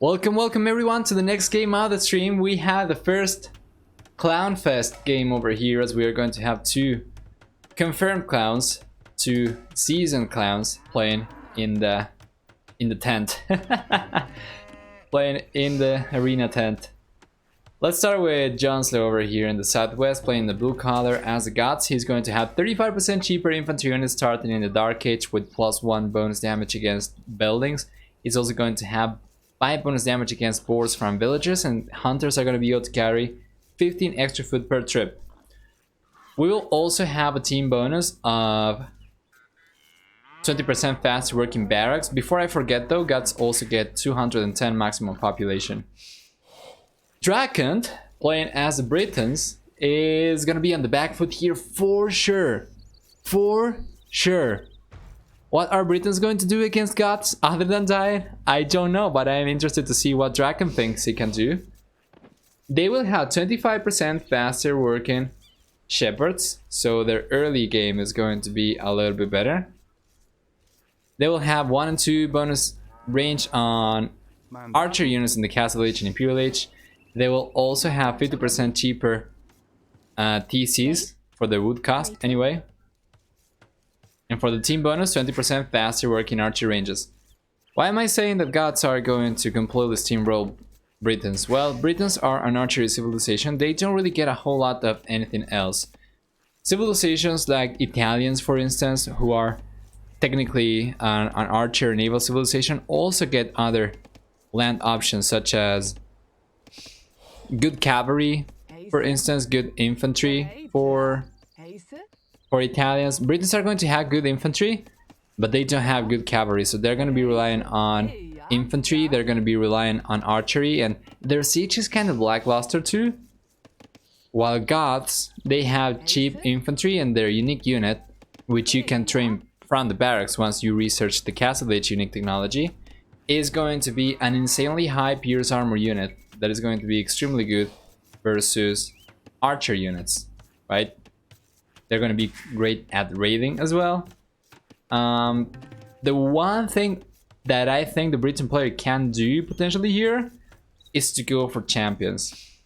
Welcome everyone to the next game of the stream. We have the first Clown Fest game over here, as we are going to have two confirmed clowns, two seasoned clowns playing in the tent. Playing in the arena tent. Let's start with JonSlow over here in the southwest, playing the blue color as the Goths. He's going to have 35% cheaper infantry units starting in the Dark Age with +1 bonus damage against buildings. He's also going to have 5 bonus damage against boars from villagers, and hunters are going to be able to carry 15 extra food per trip. We will also have a team bonus of 20% faster working barracks. Before I forget though, Goths also get 210 maximum population. DracKeN, playing as the Britons, is gonna be on the back foot here for sure. For sure. What are Britons going to do against Goths other than die? I don't know, but I am interested to see what DracKeN thinks he can do. They will have 25% faster working shepherds, so their early game is going to be a little bit better. They will have 1 and 2 bonus range on archer units in the Castle Age and Imperial Age. They will also have 50% cheaper TCs for the wood cost anyway. And for the team bonus, 20% faster working archer ranges. Why am I saying that Goths are going to completely steamroll Britons? Well, Britons are an archery civilization. They don't really get a whole lot of anything else. Civilizations like Italians, for instance, who are technically an archer naval civilization, also get other land options such as good cavalry, for instance, good infantry for Italians. Britons are going to have good infantry, but they don't have good cavalry, so they're going to be relying on infantry, they're going to be relying on archery, and their siege is kind of lackluster too. While Goths, they have cheap infantry and their unique unit, which you can train from the barracks once you research the Castle Age unique technology, is going to be an insanely high pierce armor unit that is going to be extremely good versus archer units, right? They're going to be great at raiding as well. The one thing that I think the Briton player can do potentially here is to go for champions.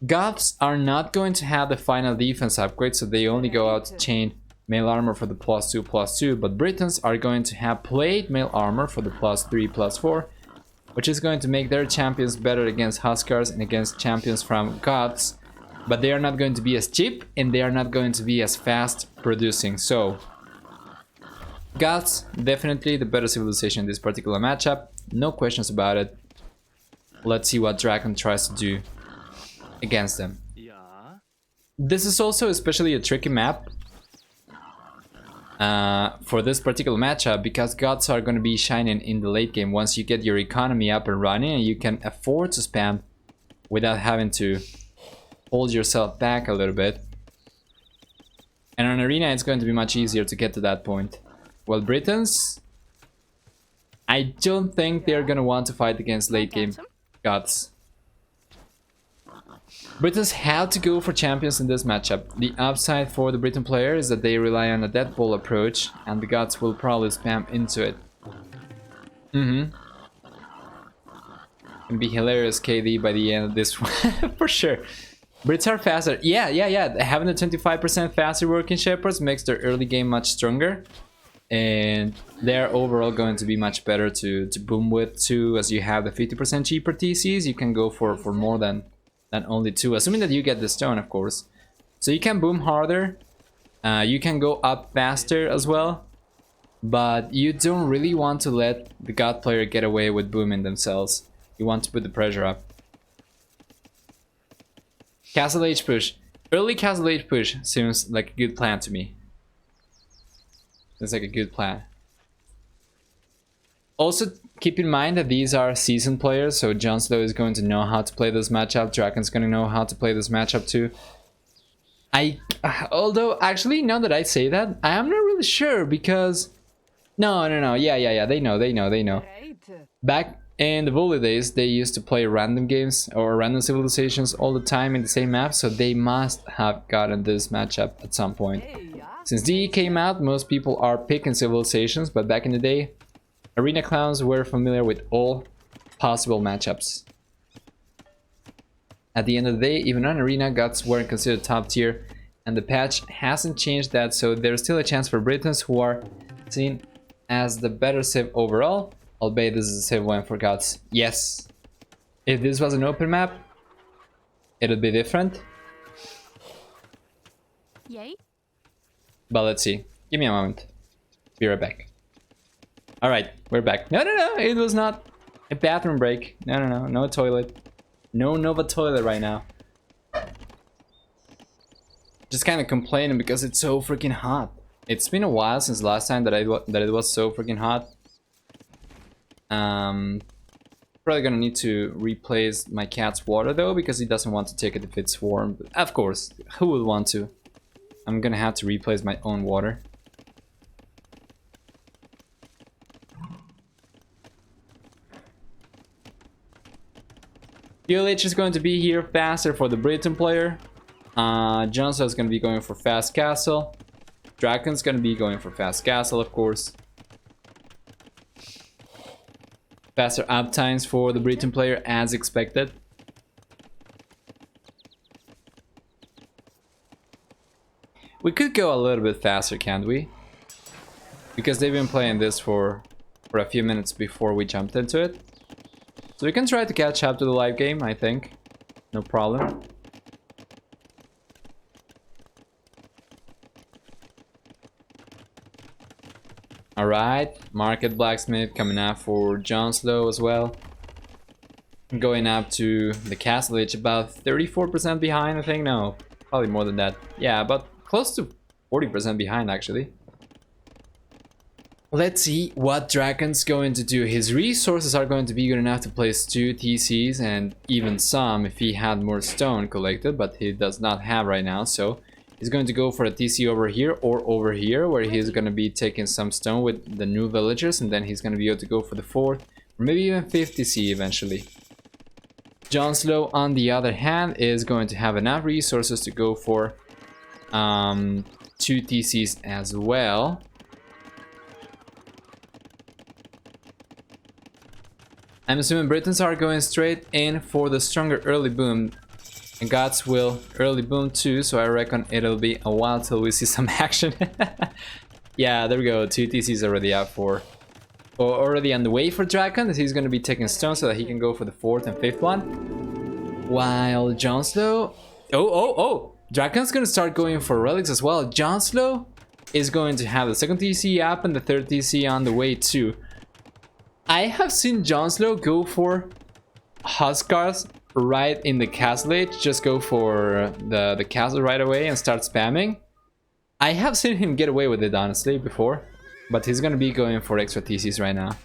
Goths are not going to have the final defense upgrade, so they only go out to chain mail armor for the +2/+2, but Britons are going to have plate mail armor for the +3/+4, which is going to make their champions better against Huskars and against champions from Goths, but they are not going to be as cheap and they are not going to be as fast producing. So Goths, definitely the better civilization in this particular matchup, no questions about it. Let's see what DracKeN tries to do against them. This is also especially a tricky map for this particular matchup, because Goths are going to be shining in the late game once you get your economy up and running and you can afford to spam without having to hold yourself back a little bit. And on arena it's going to be much easier to get to that point. Well, Britons, I don't think they're going to want to fight against late game Goths. Britons have to go for champions in this matchup. The upside for the Briton player is that they rely on a deadball approach, and the Goths will probably spam into it. Can be hilarious KD by the end of this one, for sure. Brits are faster. Yeah. Having the 25% faster working shepherds makes their early game much stronger, and they're overall going to be much better to boom with too. As you have the 50% cheaper TCs, you can go for more than only 2, assuming that you get the stone, of course. So you can boom harder, you can go up faster as well, but you don't really want to let the God player get away with booming themselves. You want to put the pressure up. Castle Age push. Early Castle Age push seems like a good plan to me. It's like a good plan. Also, keep in mind that these are seasoned players, so JonSlow is going to know how to play this matchup. DracKen's going to know how to play this matchup too. Although, actually, now that I say that, I am not really sure, because... No, yeah, they know. Back in the Bully days, they used to play random games or random civilizations all the time in the same map, so they must have gotten this matchup at some point. Since DE came out, most people are picking civilizations, but back in the day, arena clowns were familiar with all possible matchups. At the end of the day, even on Arena, Goths weren't considered top tier, and the patch hasn't changed that, so there's still a chance for Britons, who are seen as the better civ overall, albeit this is a civ win for Goths. Yes, if this was an open map, it'd be different. Yay. But let's see. Give me a moment. Be right back. Alright, we're back. No, it was not a bathroom break. No toilet. No Nova toilet right now. Just kind of complaining because it's so freaking hot. It's been a while since last time that it was so freaking hot. Probably gonna need to replace my cat's water though, because he doesn't want to take it if it's warm. But of course, who would want to? I'm gonna have to replace my own water. DLH is going to be here faster for the Briton player. JonSlow is going to be going for fast castle. DracKeN's going to be going for fast castle, of course. Faster up times for the Briton player as expected. We could go a little bit faster, can't we? Because they've been playing this for a few minutes before we jumped into it. So we can try to catch up to the live game, I think. No problem. Alright, Market Blacksmith coming out for JonSlow as well. Going up to the Castle Age, about 34% behind, I think. No, probably more than that. Yeah, about close to 40% behind actually. Let's see what DracKeN's going to do. His resources are going to be good enough to place 2 TCs and even some if he had more stone collected, but he does not have right now, so he's going to go for a TC over here or over here, where he's going to be taking some stone with the new villagers, and then he's going to be able to go for the 4th or maybe even 5th TC eventually. JonSlow, on the other hand, is going to have enough resources to go for 2 TCs as well. I'm assuming Britons are going straight in for the stronger early boom. And Goths will early boom too, so I reckon it'll be a while till we see some action. Yeah, there we go. 2 TCs already out for... or already on the way for DracKeN. He's going to be taking stone so that he can go for the 4th and 5th one. While JonSlow... Oh! DracKeN's going to start going for relics as well. JonSlow is going to have the 2nd TC up and the 3rd TC on the way too. I have seen JonSlow go for Huskars right in the castle age, just go for the castle right away and start spamming. I have seen him get away with it honestly before, but he's gonna be going for extra TCs right now.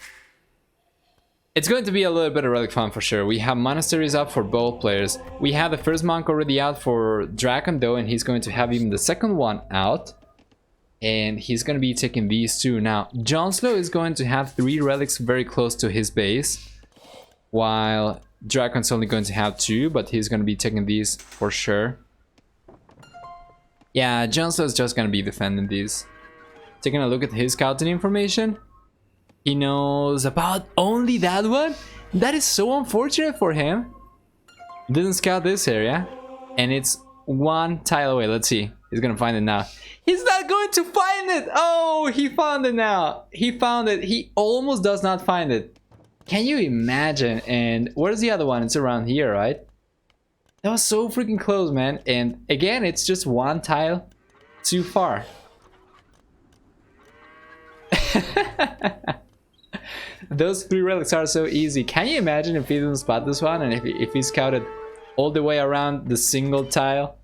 It's going to be a little bit of relic fun for sure. We have monasteries up for both players. We have the first monk already out for DracKeN though, and he's going to have even the second one out. And he's going to be taking these 2 now. JonSlow is going to have 3 relics very close to his base, while DracKeN's only going to have 2, but he's going to be taking these for sure. Yeah, JonSlow is just going to be defending these. Taking a look at his scouting information, he knows about only that one. That is so unfortunate for him. Didn't scout this area, and it's 1 tile away. Let's see. He's gonna find it now. He's not going to find it! Oh, he found it now. He found it. He almost does not find it. Can you imagine? And where's the other one? It's around here, right? That was so freaking close, man. And again, it's just 1 tile too far. Those 3 relics are so easy. Can you imagine if he didn't spot this one and if he scouted all the way around the single tile?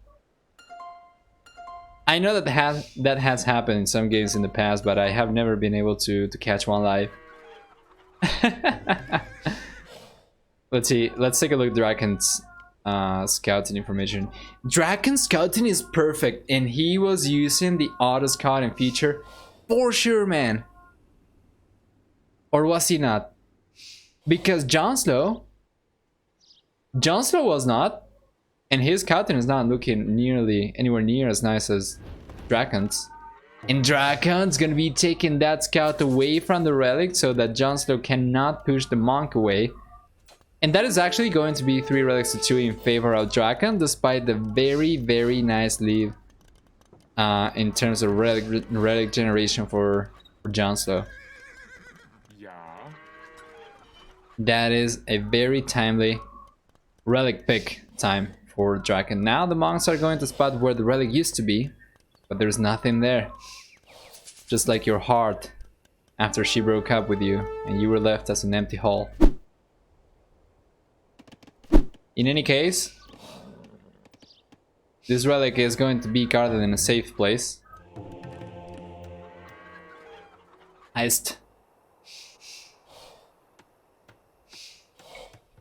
I know that has happened in some games in the past, but I have never been able to catch one live. Let's see. Let's take a look at DracKeN's scouting information. DracKeN's scouting is perfect, and he was using the auto scouting feature for sure, man. Or was he not? Because JonSlow was not. And his scouting is not looking anywhere near as nice as DracKeN's. And DracKeN's gonna be taking that scout away from the relic so that JonSlow cannot push the monk away. And that is actually going to be 3 relics to 2 in favor of DracKeN, despite the very, very nice lead in terms of relic generation for JonSlow. Yeah. That is a very timely relic pick time for DracKeN. Now the monks are going to spot where the relic used to be, but there's nothing there. Just like your heart after she broke up with you and you were left as an empty hull. In any case, this relic is going to be guarded in a safe place. Heist.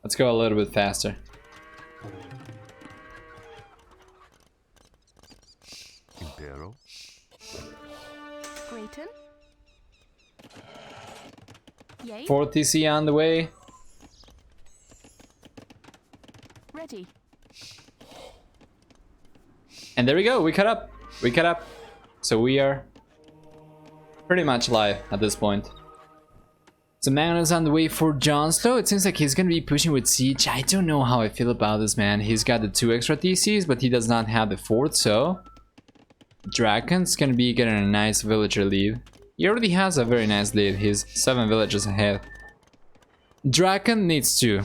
Let's go a little bit faster. Impero. Briton. Yay. 4 TC on the way. Ready. And there we go, we caught up. We caught up. So we are pretty much live at this point. So Magnus on the way for JonSlow. It seems like he's gonna be pushing with Siege. I don't know how I feel about this, man. He's got the 2 extra TCs, but he does not have the 4th, so DracKen's gonna be getting a nice villager lead. He already has a very nice lead. He's 7 villagers ahead. DracKeN needs to...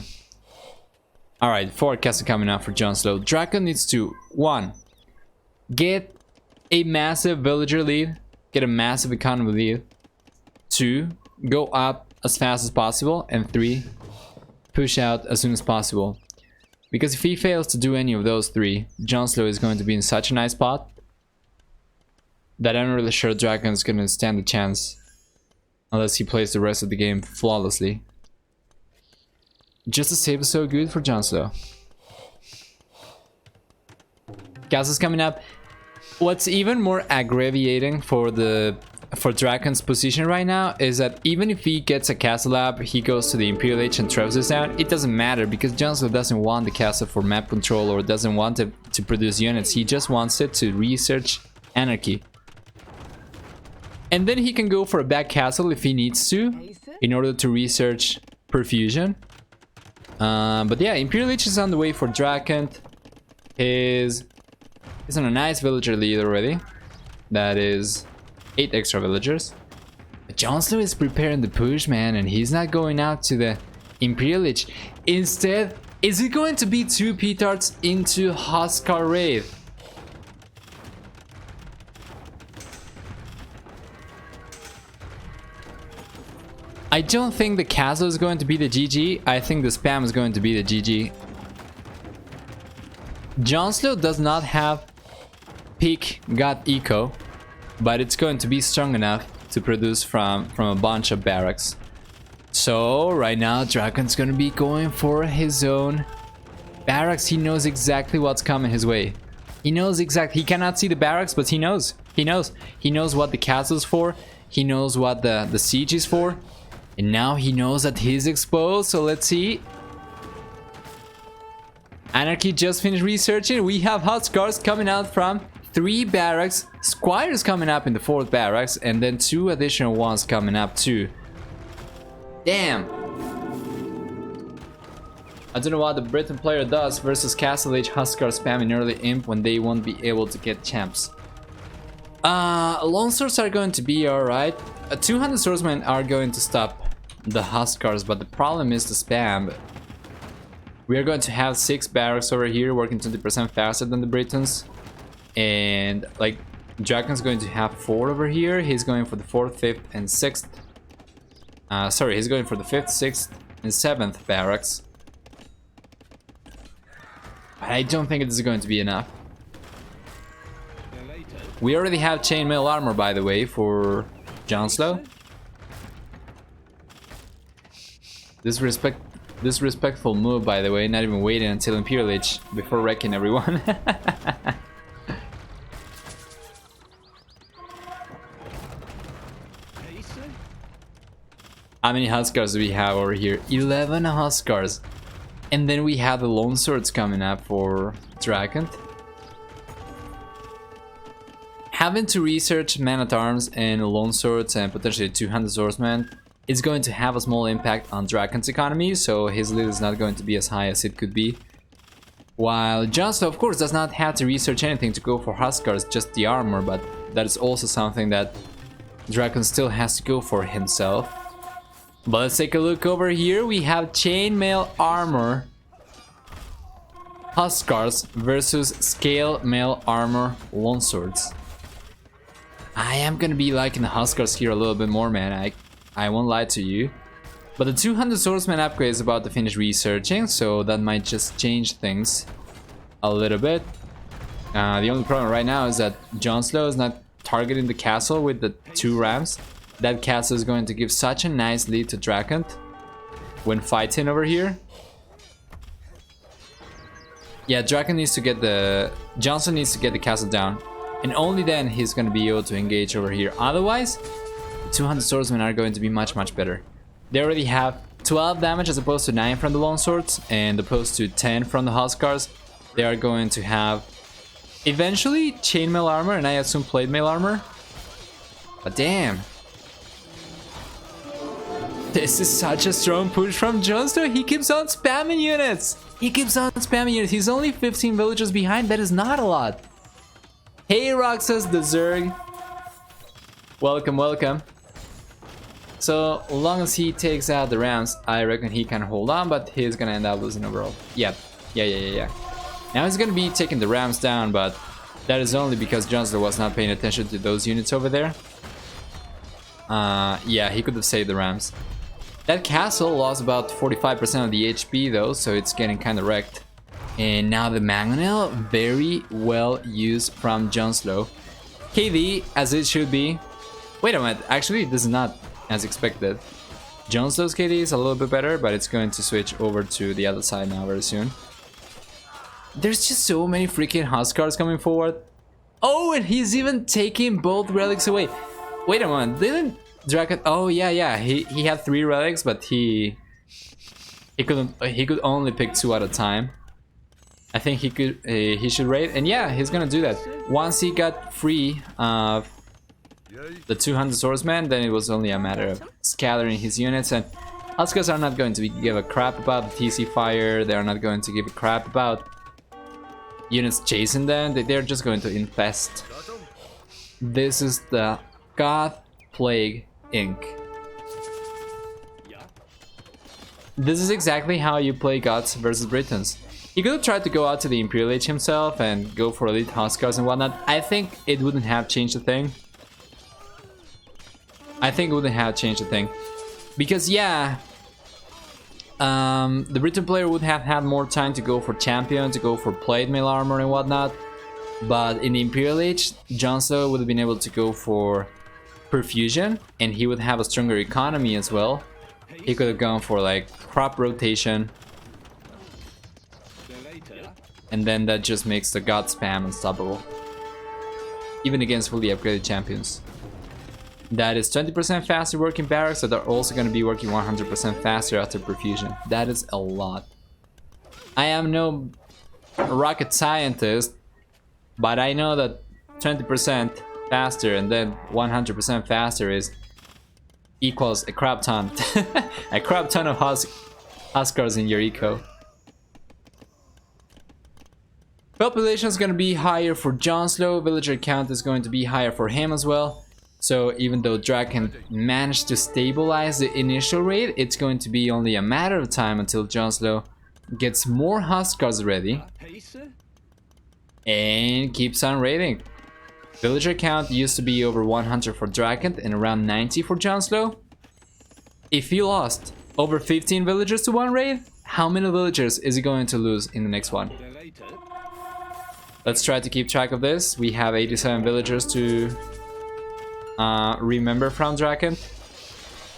Alright, 4 castles coming out for JonSlow. DracKeN needs to 1. Get a massive villager lead. Get a massive economy lead. 2. Go up as fast as possible. And 3. Push out as soon as possible. Because if he fails to do any of those 3, JonSlow is going to be in such a nice spot that I'm really sure DracKeN is going to stand a chance. Unless he plays the rest of the game flawlessly. Just to save is so good for JonSlow. Castle's coming up. What's even more aggravating for DracKen's position right now is that even if he gets a castle up, he goes to the Imperial Age and Traverses down, it doesn't matter because JonSlow doesn't want the castle for map control or doesn't want it to produce units. He just wants it to research anarchy. And then he can go for a back castle if he needs to in order to research perfusion. But yeah, Imperial Age is on the way for DracKeN. He's on a nice villager lead already. That is 8 extra villagers. But JonSlow is preparing the push, man, and he's not going out to the Imperial Age. Instead, is it going to be 2 petards into Huskar Raid? I don't think the castle is going to be the GG. I think the spam is going to be the GG. JonSlow does not have peak God Eco, but it's going to be strong enough to produce from a bunch of barracks. So right now DracKen's gonna be going for his own barracks. He knows exactly what's coming his way. He knows exactly. He cannot see the barracks, but he knows. He knows what the castle's for. He knows what the siege is for. And now he knows that he's exposed, so let's see. Anarchy just finished researching. We have Huskars coming out from 3 barracks. Squires coming up in the 4th barracks. And then 2 additional ones coming up too. Damn. I don't know what the Briton player does versus Castle Age Huskar spam in early imp when they won't be able to get champs. Lone swords are going to be alright. 200 swordsmen are going to stop the Huskars, but the problem is the spam. We are going to have 6 barracks over here working 20% faster than the Britons. And like DracKen's going to have 4 over here. He's going for the 4th, 5th, and 6th. Sorry, he's going for the 5th, 6th, and 7th barracks. But I don't think this is going to be enough. We already have chainmail armor, by the way, for JonSlow. Disrespectful move, by the way, not even waiting until Imperial Age before wrecking everyone. How many Huskars do we have over here? 11 Huskars. And then we have the Lone Swords coming up for DracKeN. Having to research Man-at-Arms and Lone Swords and potentially 200 Swordsmen it's going to have a small impact on DracKen's economy, so his lead is not going to be as high as it could be. While JonSlow, of course, does not have to research anything to go for Huskars, just the armor, but that is also something that DracKEN still has to go for himself. But let's take a look over here. We have chainmail armor Huskars versus scale mail armor longswords. I am gonna be liking the Huskars here a little bit more, man. I won't lie to you. But the 200 swordsman upgrade is about to finish researching, so that might just change things a little bit. The only problem right now is that JonSlow is not targeting the castle with the 2 rams. That castle is going to give such a nice lead to DracKEN when fighting over here. Yeah, DracKEN needs to get the... JonSlow needs to get the castle down, and only then he's going to be able to engage over here. Otherwise, the 200 swordsmen are going to be much better. They already have 12 damage as opposed to 9 from the longswords, and opposed to 10 from the Huskars. They are going to have eventually chainmail armor, and I assume plate mail armor. But damn, this is such a strong push from JonSlow. He keeps on spamming units. He's only 15 villagers behind. That is not a lot. Hey, Roxas the Zerg. Welcome. So long as he takes out the rams, I reckon he can hold on, but he's gonna end up losing overall. Yeah. Now he's gonna be taking the rams down, but that is only because JonSlow was not paying attention to those units over there. Yeah, he could have saved the rams. That castle lost about 45% of the HP though, so it's getting kind of wrecked. And now the mangonel, very well used from JonSlow. KD, as it should be. Wait a minute, actually this is not as expected. JonSlow's KD is a little bit better, but it's going to switch over to the other side now very soon. There's just so many freaking Huskars coming forward. Oh, and he's even taking both relics away. Wait a minute, didn't DracKEN... Oh yeah, he had 3 relics, but he could only pick 2 at a time. I think he should raid, and yeah, he's gonna do that. Once he got free of the 200 swordsmen, then it was only a matter of scattering his units, and Huskars are not going to give a crap about the TC fire. They are not going to give a crap about units chasing them. They're just going to infest. This is the Goth Plague Inc. This is exactly how you play Goths versus Britons. He could have tried to go out to the Imperial Age himself and go for elite Huskars and whatnot. I think it wouldn't have changed a thing. Because yeah, the Briton player would have had more time to go for champion, to go for plate mail armor and whatnot. But in the Imperial Age, JonSlow would have been able to go for perfusion, and he would have a stronger economy as well. He could have gone for like crop rotation, and then that just makes the God spam unstoppable, even against fully upgraded champions. That is 20% faster working barracks, so they're also going to be working 100% faster after perfusion. That is a lot. I am no rocket scientist, but I know that 20% faster and then 100% faster equals a crap ton. A crap ton of Huskars in your eco. Population is going to be higher for JonSlow. Villager count is going to be higher for him as well. So even though DracKEN managed to stabilize the initial raid, it's going to be only a matter of time until JonSlow gets more Huskars ready and keeps on raiding. Villager count used to be over 100 for DracKEN and around 90 for JonSlow. If he lost over 15 villagers to one raid, how many villagers is he going to lose in the next one? Let's try to keep track of this. We have 87 villagers to remember from DracKEN.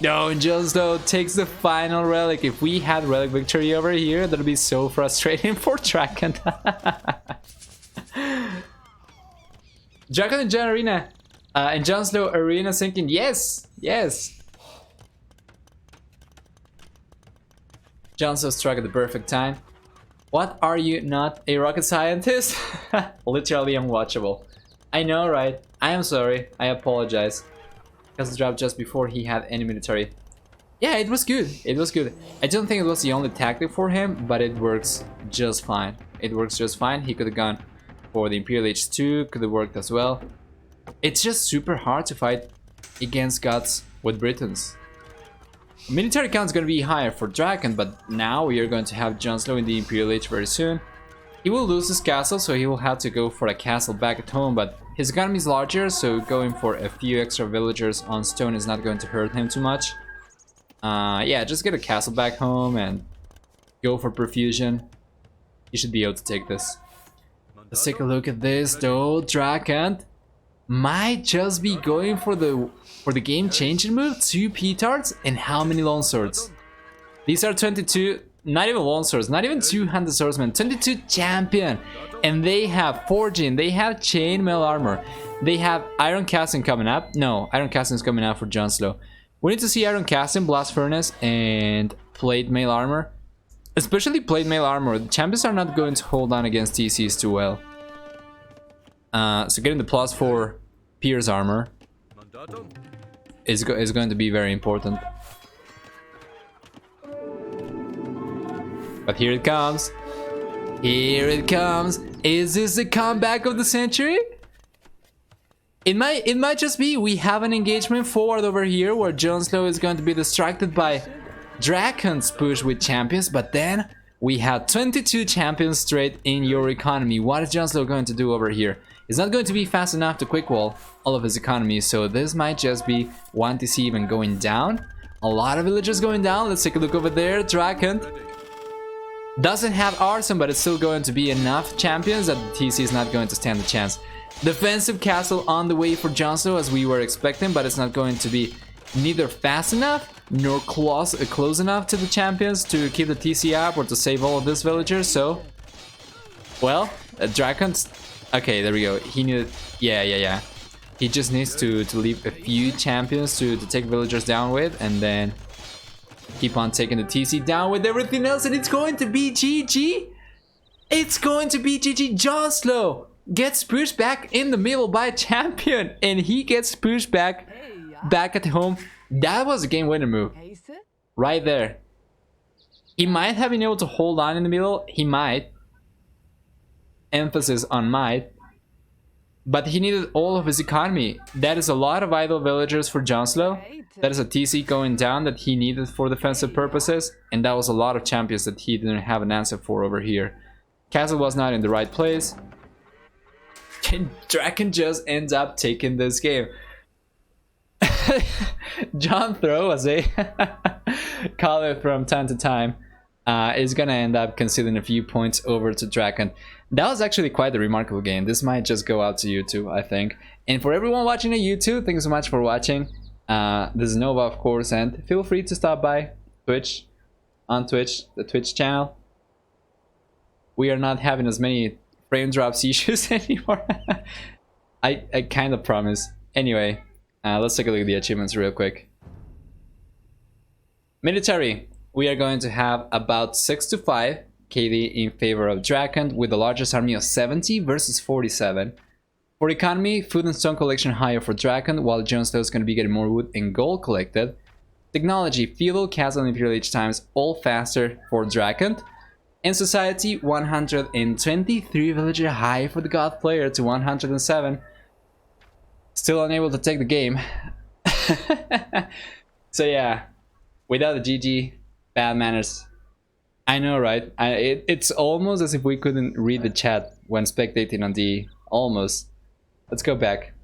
No, and JonSlow takes the final relic. If we had relic victory over here, that would be so frustrating for DracKEN. DracKEN and John Arena and JonSlow Arena sinking. Yes. JonSlow struck at the perfect time. What, are you not a rocket scientist? Literally unwatchable. I know, right? I am sorry. I apologize. Because it dropped just before he had any military. Yeah, it was good. It was good. I don't think it was the only tactic for him, but it works just fine. It works just fine. He could have gone for the Imperial H2, could have worked as well. It's just super hard to fight against Goths with Britons. Military count is going to be higher for DracKeN, but now we are going to have JonSlow in the Imperial Age very soon. He will lose his castle, so he will have to go for a castle back at home, but his economy is larger, so going for a few extra villagers on stone is not going to hurt him too much. Yeah, just get a castle back home and go for perfusion. You should be able to take this. Let's take a look at this though. DracKeN might just be going for the game changing move. 2 petards and how many long swords? These are 22, not even long swords, not even 200 swordsmen, 22 champion. And they have forging, they have chainmail armor, they have iron casting coming up. No, iron casting is coming up for JonSlow. We need to see iron casting, blast furnace, and plate mail armor. Especially plate mail armor. The champions are not going to hold on against TCs too well. So getting the +4 pierce armor is going to be very important. But here it comes. Here it comes. Is this the comeback of the century? It might just be. We have an engagement forward over here where JonSlow is going to be distracted by DracKen's push with champions, but then we have 22 champions straight in your economy. What is JonSlow going to do over here? He's not going to be fast enough to quick wall all of his economy, so this might just be 1 TC even going down. A lot of villagers going down. Let's take a look over there. DracKen doesn't have arson, but it's still going to be enough champions that the TC is not going to stand a chance. Defensive castle on the way for JonSlow as we were expecting, but it's not going to be neither fast enough nor close enough to the champions to keep the TC up or to save all of these villagers. So, well, DracKen's okay. There we go. He needed, yeah. He just needs to leave a few champions to take villagers down with, and then keep on taking the TC down with everything else, and it's going to be GG. It's going to be GG. JonSlow gets pushed back in the middle by a champion, and he gets pushed back at home. That was a game winner move right there. He might have been able to hold on in the middle. He might, emphasis on might, but he needed all of his economy. That is a lot of idle villagers for JonSlow. That is a TC going down that he needed for defensive purposes, and that was a lot of champions that he didn't have an answer for over here. Castle was not in the right place. DracKen just ends up taking this game. JonSlow, as they call it from time to time, is gonna end up conceding a few points over to DracKen. That was actually quite a remarkable game. This might just go out to YouTube, I think. And for everyone watching on YouTube, thank you so much for watching. This is Nova, of course, and feel free to stop by Twitch, on Twitch, the Twitch channel. We are not having as many frame drops issues anymore. I kind of promise. Anyway, let's take a look at the achievements real quick. Military, we are going to have about 6 to 5 KD in favor of DracKen with the largest army of 70 versus 47. For economy, food and stone collection higher for DracKen, while JonSlow is going to be getting more wood and gold collected. Technology, feudal, castle, and imperial age times all faster for DracKen. In society, 123 villager high for the Goth player to 107. Still unable to take the game. So yeah, without a GG, bad manners. I know, right? It's almost as if we couldn't read the chat when spectating on the almost. Let's go back.